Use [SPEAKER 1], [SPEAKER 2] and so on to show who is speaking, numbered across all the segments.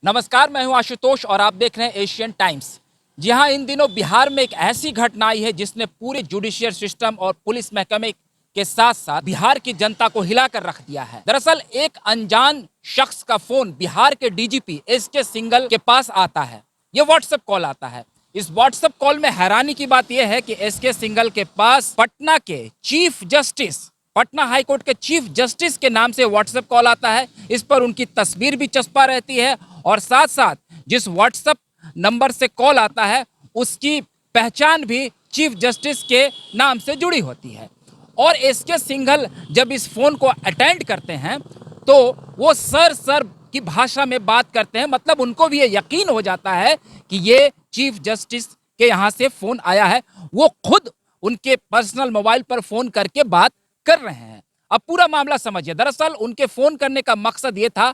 [SPEAKER 1] नमस्कार, मैं हूं आशुतोष और आप देख रहे हैं एशियन टाइम्स। जी हां, इन दिनों बिहार में एक ऐसी घटना आई है जिसने पूरे जुडिशियल सिस्टम और पुलिस महकमे के साथ साथ बिहार की जनता को हिलाकर रख दिया है। दरअसल एक अनजान शख्स का फोन बिहार के डीजीपी एसके सिंघल के पास आता है। ये व्हाट्सएप कॉल आता है। इस व्हाट्सएप कॉल में हैरानी की बात यह है कि एसके सिंघल के पास पटना के chief justice, Patna high court के चीफ जस्टिस के नाम से व्हाट्सएप कॉल आता है। इस पर उनकी तस्वीर भी चस्पा रहती है और साथ साथ जिस व्हाट्सएप नंबर से कॉल आता है उसकी पहचान भी चीफ जस्टिस के नाम से जुड़ी होती है। और एसके सिंघल जब इस फोन को अटेंड करते हैं तो वो सर की भाषा में बात करते हैं। मतलब उनको भी ये यकीन हो जाता है कि ये चीफ जस्टिस के यहाँ से फोन आया है। वो खुद उनके पर्सनल मोबाइल पर फोन करके बात कर रहे हैं। अब पूरा मामला समझिए। दरअसल उनके फोन करने का मकसद ये था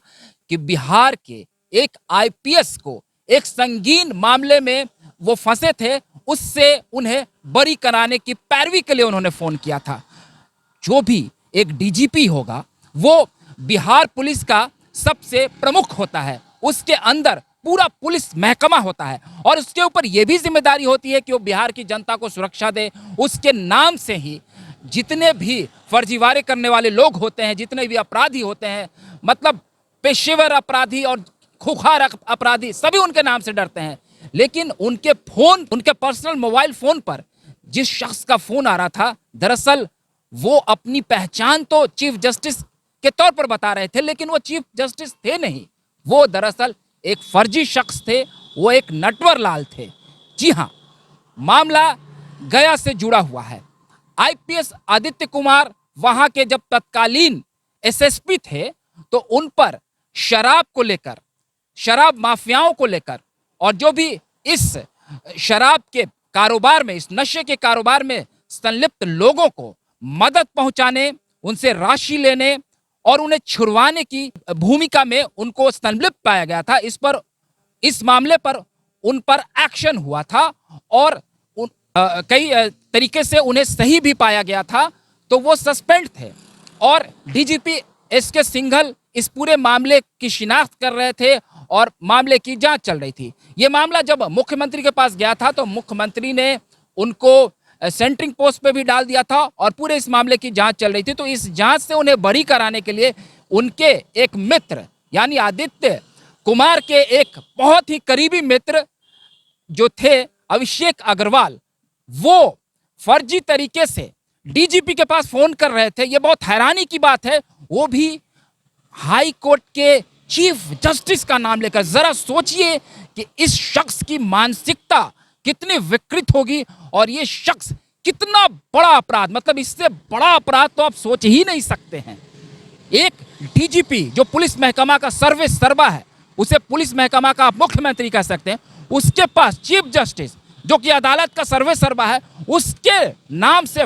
[SPEAKER 1] कि बिहार के एक आईपीएस को एक संगीन मामले में वो फंसे थे, उससे उन्हें बरी कराने की पैरवी के लिए उन्होंने फोन किया था। जो भी एक डीजीपी होगा वो बिहार पुलिस का सबसे प्रमुख होता है, उसके अंदर पूरा पुलिस महकमा होता है और उसके ऊपर यह भी जिम्मेदारी होती है कि वो बिहार की जनता को सुरक्षा दे। उसके नाम से ही जितने भी फर्जीवाड़े करने वाले लोग होते हैं, जितने भी अपराधी होते हैं, मतलब पेशेवर अपराधी और खुखार अपराधी, सभी उनके नाम से डरते हैं। लेकिन उनके फोन, उनके पर्सनल मोबाइल फोन पर जिस शख्स का फोन आ रहा था, दरअसल वो अपनी पहचान तो चीफ जस्टिस के तौर पर बता रहे थे, लेकिन वो चीफ जस्टिस थे नहीं। वो दरअसल एक फर्जी शख्स थे, वो एक नटवर लाल थे। जी हां, मामला गया से जुड़ा हुआ है। आईपीएस आदित्य कुमार वहां के जब तत्कालीन एसएसपी थे तो उन पर शराब को लेकर, शराब माफियाओं को लेकर और जो भी इस शराब के कारोबार में, इस नशे के कारोबार में संलिप्त लोगों को मदद पहुंचाने, उनसे राशि लेने और उन्हें छुड़वाने की भूमिका में उनको संलिप्त पाया गया था। इस मामले पर उन पर एक्शन हुआ था और कई तरीके से उन्हें सही भी पाया गया था, तो वो सस्पेंड थे। और डीजीपी एसके सिंघल इस पूरे मामले की शिनाख्त कर रहे थे और मामले की जांच चल रही थी। ये मामला जब मुख्यमंत्री के पास गया था तो मुख्यमंत्री ने उनको सेंटरिंग पोस्ट पे भी डाल दिया था और पूरे इस मामले की जांच चल रही थी। तो इस जांच से उन्हें बरी कराने के लिए उनके एक मित्र यानी आदित्य कुमार के एक बहुत ही करीबी मित्र जो थे अभिषेक अग्रवाल, वो फर्जी तरीके से डीजीपी के पास फोन कर रहे थे। ये बहुत हैरानी की बात है, वो भी हाई कोर्ट के चीफ जस्टिस का नाम लेकर। जरा सोचिए कि इस शख्स की मानसिकता कितनी विकृत होगी और ये शख्स कितना बड़ा अपराध, मतलब इससे बड़ा अपराध तो आप सोच ही नहीं सकते हैं। एक डीजीपी जो पुलिस महकमा का सर्वे सर्वा है, उसे पुलिस महकमा का आप मुख्यमंत्री कह सकते हैं, उसके पास चीफ जस्टिस जो कि अदालत का सर्वे सर्वा है, उसके नाम से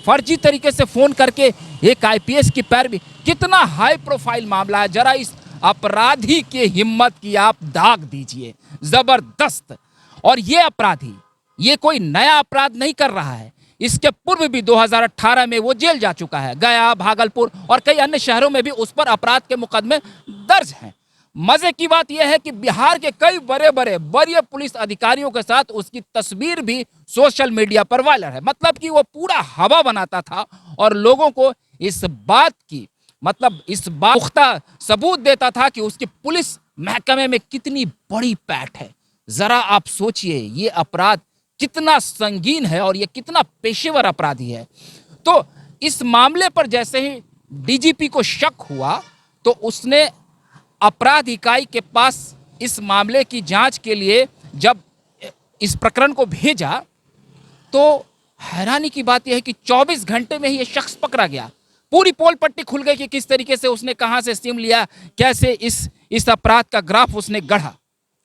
[SPEAKER 1] फर्जी तरीके से फोन करके एक आईपीएस की पैरवी। कितना हाई प्रोफाइल मामला है। जरा इस अपराधी की हिम्मत की आप दाग दीजिए, जबरदस्त। और ये अपराधी ये कोई नया अपराध नहीं कर रहा है, इसके पूर्व भी 2018 में वो जेल जा चुका है। गया, भागलपुर और कई अन्य शहरों में भी उस पर अपराध के मुकदमे दर्ज हैं। मजे की बात यह है कि बिहार के कई बड़े बड़े वरीय पुलिस अधिकारियों के साथ उसकी तस्वीर भी सोशल मीडिया पर वायरल है। मतलब कि वो पूरा हवा बनाता था और लोगों को इस बात की, मतलब इस बात पुख्ता सबूत देता था कि उसकी पुलिस महकमे में कितनी बड़ी पैठ है। जरा आप सोचिए ये अपराध कितना संगीन है और ये कितना पेशेवर अपराधी है। तो इस मामले पर जैसे ही डीजीपी को शक हुआ तो उसने अपराध इकाई के पास इस मामले की जांच के लिए जब इस प्रकरण को भेजा तो हैरानी की बात यह है कि 24 घंटे में ही ये शख्स पकड़ा गया। पूरी पोल पट्टी खुल गई कि किस तरीके से उसने कहां से सिम लिया, कैसे इस अपराध का ग्राफ उसने गढ़ा।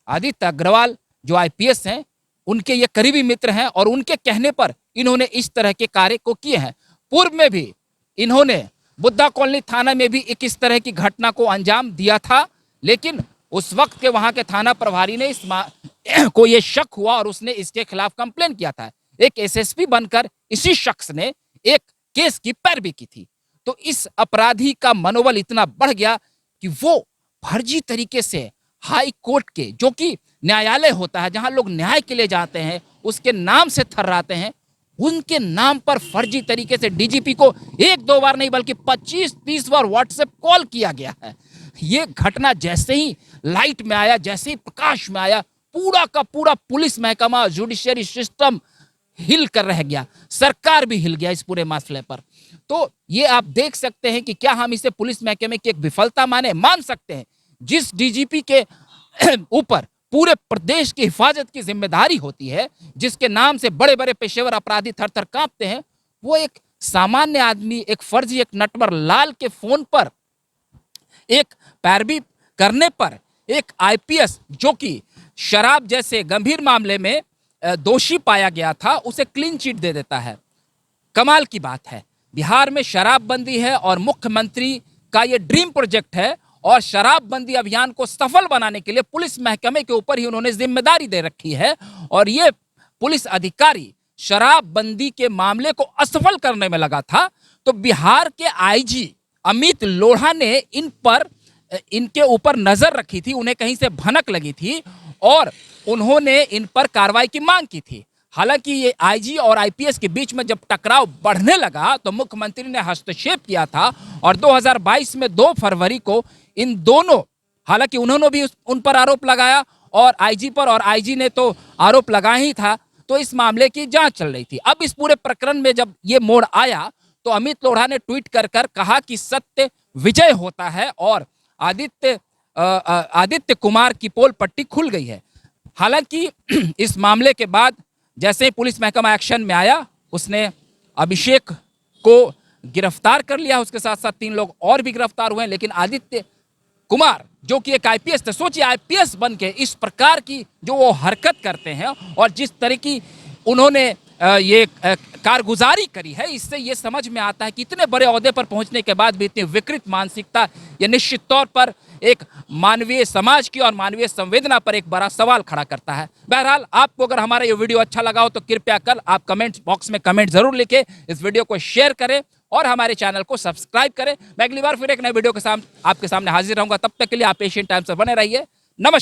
[SPEAKER 1] आदित्य अग्रवाल जो आईपीएस हैं, उनके ये करीबी मित्र हैं और उनके कहने पर इन्होंने इस तरह के कार्य को किए हैं। पूर्व में भी इन्होंने बुद्धा कॉलोनी थाना में भी एक इस तरह की घटना को अंजाम दिया था, लेकिन उस वक्त के वहां के थाना प्रभारी ने को यह शक हुआ और उसने इसके खिलाफ कंप्लेन किया था। एक एसएसपी बनकर इसी शख्स ने एक केस की पैरवी की थी। तो इस अपराधी का मनोबल इतना बढ़ गया कि वो फर्जी तरीके से हाई कोर्ट के, जो कि न्यायालय होता है जहां लोग न्याय के लिए जाते हैं, उसके नाम से थर्राते हैं, उनके नाम पर फर्जी तरीके से डीजीपी को एक दो बार नहीं बल्कि 25-30 बार व्हाट्सएप कॉल किया गया है। ये घटना जैसे ही लाइट में आया, जैसे ही प्रकाश में आया, पूरा का पूरा पुलिस महकमा, जुडिशियरी सिस्टम हिल कर रह गया, सरकार भी हिल गया इस पूरे मसले पर। तो ये आप देख सकते हैं कि क्या हम इसे पुलिस महकमे की एक विफलता मान सकते हैं? जिस डीजीपी के ऊपर पूरे प्रदेश की हिफाजत की जिम्मेदारी होती है, जिसके नाम से बड़े बड़े पेशेवर अपराधी थर थर कांपते हैं, वो एक सामान्य आदमी, एक फर्जी, एक नटवर लाल के फोन पर एक पैरवी करने पर एक आईपीएस जो कि शराब जैसे गंभीर मामले में दोषी पाया गया था, उसे क्लीन चिट दे देता है। कमाल की बात है, बिहार में शराबबंदी है और मुख्यमंत्री का यह ड्रीम प्रोजेक्ट है, और शराबबंदी अभियान को सफल बनाने के लिए पुलिस महकमे के ऊपर ही उन्होंने जिम्मेदारी दे रखी है। और ये पुलिस अधिकारी शराबबंदी के मामले को असफल करने में लगा था, तो बिहार के आईजी अमित लोढ़ा ने इनके ऊपर नजर रखी थी, उन्हें कहीं से भनक लगी थी और उन्होंने इन पर कार्रवाई की मांग की थी। हालांकि ये आईजी और आईपीएस के बीच में जब टकराव बढ़ने लगा तो मुख्यमंत्री ने हस्तक्षेप किया था और 2022 में 2 फरवरी को इन दोनों, हालांकि उन्होंने भी उन पर आरोप लगाया और आईजी पर, और आईजी ने तो आरोप लगाया ही था, तो इस मामले की जांच चल रही थी। अब इस पूरे प्रकरण में जब ये मोड़ आया तो अमित लोढ़ा ने ट्वीट कर कहा कि सत्य विजय होता है और आदित्य कुमार की पोल पट्टी खुल गई है। हालांकि इस मामले के बाद जैसे ही पुलिस महकमा एक्शन में आया, उसने अभिषेक को गिरफ्तार कर लिया, उसके साथ साथ 3 लोग और भी गिरफ्तार हुए हैं। लेकिन आदित्य कुमार जो कि एक आईपीएस थे, सोचिए आईपीएस बन के इस प्रकार की जो वो हरकत करते हैं और जिस तरह की उन्होंने ये कारगुजारी करी है, इससे ये समझ में आता है कि इतने बड़े ओहदे पर पहुंचने के बाद भी इतनी विकृत मानसिकता, ये निश्चित तौर पर एक मानवीय समाज की और मानवीय संवेदना पर एक बड़ा सवाल खड़ा करता है। बहरहाल, आपको अगर हमारा ये वीडियो अच्छा लगा हो तो कृपया कल आप कमेंट बॉक्स में कमेंट जरूर लिखें, इस वीडियो को शेयर करें और हमारे चैनल को सब्सक्राइब करें। मैं अगली बार फिर एक नए वीडियो के साथ आपके सामने हाजिर रहूंगा। तब तक के लिए आप एशियन टाइम्स से बने रहिए। नमस्कार।